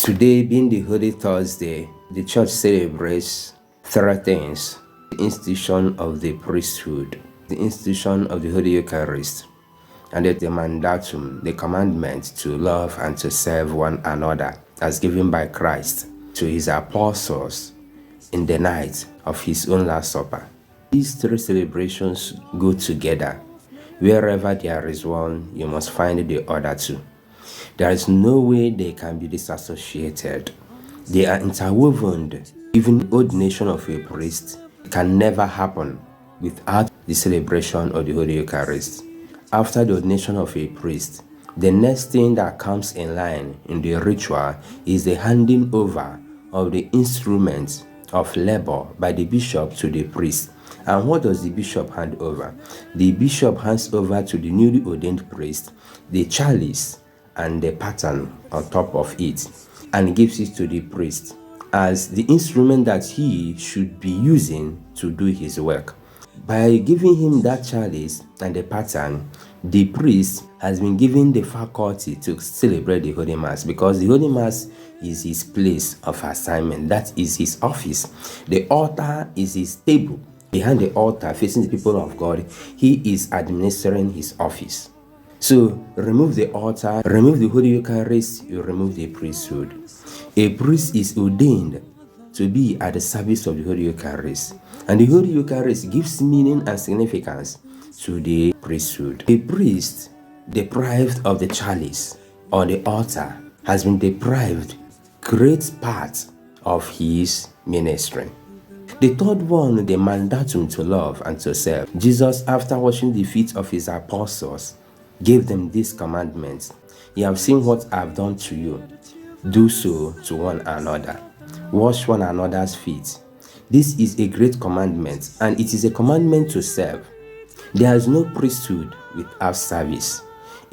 Today, being the Holy Thursday, the church celebrates three things: the institution of the priesthood, the institution of the Holy Eucharist, and the mandatum, the commandment to love and to serve one another, as given by Christ to his apostles in the night of his own Last Supper. These three celebrations go together. Wherever there is one, you must find the other two. There is no way they can be disassociated. They are interwoven. Even the ordination of a priest can never happen without the celebration of the Holy Eucharist. After the ordination of a priest, the next thing that comes in line in the ritual is the handing over of the instruments of labor by the bishop to the priest. And what does the bishop hand over? The bishop hands over to the newly ordained priest the chalice and the pattern on top of it, and gives it to the priest as the instrument that he should be using to do his work. By giving him that chalice and the pattern, the priest has been given the faculty to celebrate the Holy Mass, because the Holy Mass is his place of assignment. That is his office. The altar is his table. Behind the altar, facing the people of God, he is administering his office. So, remove the altar, remove the Holy Eucharist, you remove the priesthood. A priest is ordained to be at the service of the Holy Eucharist. And the Holy Eucharist gives meaning and significance to the priesthood. A priest deprived of the chalice or the altar has been deprived great part of his ministry. The third one, the mandatum to love and to serve. Jesus, after washing the feet of his apostles, gave them this commandment: "You have seen what I have done to you. Do so to one another. Wash one another's feet." This is a great commandment, and it is a commandment to serve. There is no priesthood without service.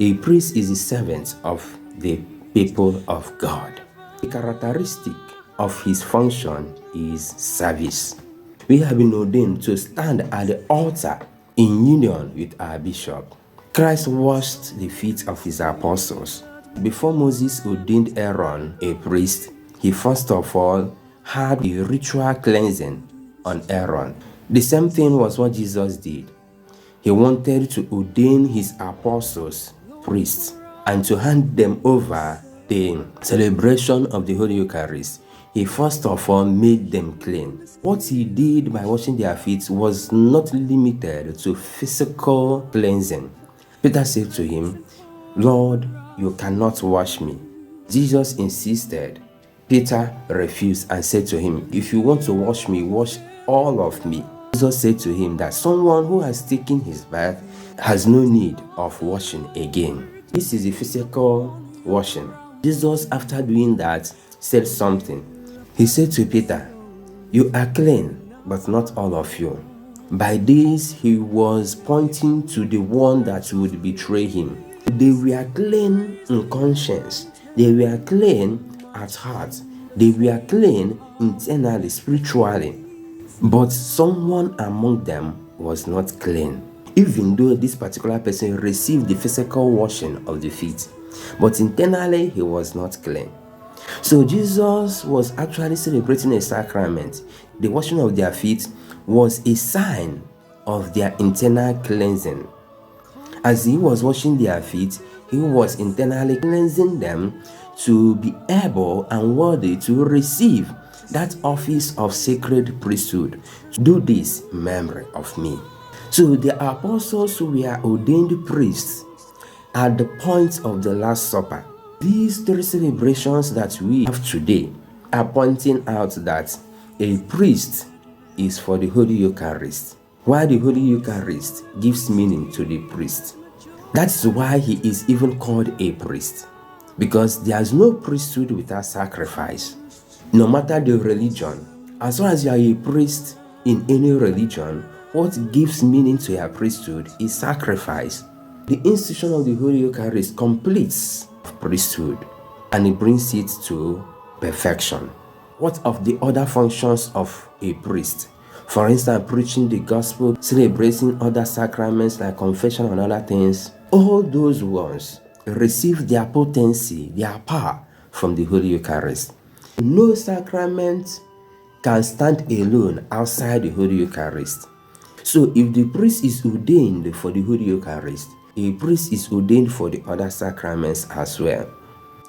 A priest is the servant of the people of God. The characteristic of his function is service. We have been ordained to stand at the altar in union with our bishop. Christ washed the feet of his apostles. Before Moses ordained Aaron a priest, he first of all had a ritual cleansing on Aaron. The same thing was what Jesus did. He wanted to ordain his apostles priests and to hand them over the celebration of the Holy Eucharist. He first of all made them clean. What he did by washing their feet was not limited to physical cleansing. Peter said to him, "Lord, you cannot wash me." Jesus insisted. Peter refused and said to him, "If you want to wash me, wash all of me." Jesus said to him that someone who has taken his bath has no need of washing again. This is a physical washing. Jesus, after doing that, said something. He said to Peter, "You are clean, but not all of you." By this, he was pointing to the one that would betray him. They were clean in conscience. They were clean at heart. They were clean internally, spiritually. But someone among them was not clean. Even though this particular person received the physical washing of the feet, but internally he was not clean. So Jesus was actually celebrating a sacrament. The washing of their feet was a sign of their internal cleansing. As he was washing their feet, he was internally cleansing them to be able and worthy to receive that office of sacred priesthood. Do this in memory of me. So the apostles who were ordained priests at the point of the Last Supper. These three celebrations that we have today are pointing out that a priest is for the Holy Eucharist, while the Holy Eucharist gives meaning to the priest. That's why he is even called a priest, because there is no priesthood without sacrifice. No matter the religion, as long as you are a priest in any religion, what gives meaning to your priesthood is sacrifice. The institution of the Holy Eucharist completes priesthood and it brings it to perfection. What of the other functions of a priest? For instance, preaching the gospel, celebrating other sacraments like confession and other things. All those ones receive their potency, their power from the Holy Eucharist. No sacrament can stand alone outside the Holy Eucharist. So if the priest is ordained for the Holy Eucharist, a priest is ordained for the other sacraments as well.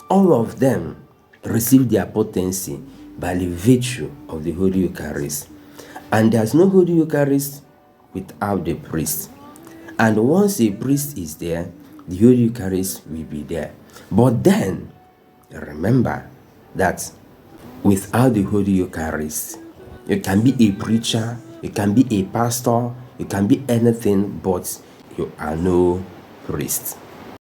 All of them receive their potency by the virtue of the Holy Eucharist. And there's no Holy Eucharist without the priest. And once a priest is there, the Holy Eucharist will be there. But then, remember that without the Holy Eucharist, you can be a preacher, you can be a pastor, you can be anything, but you are no priest.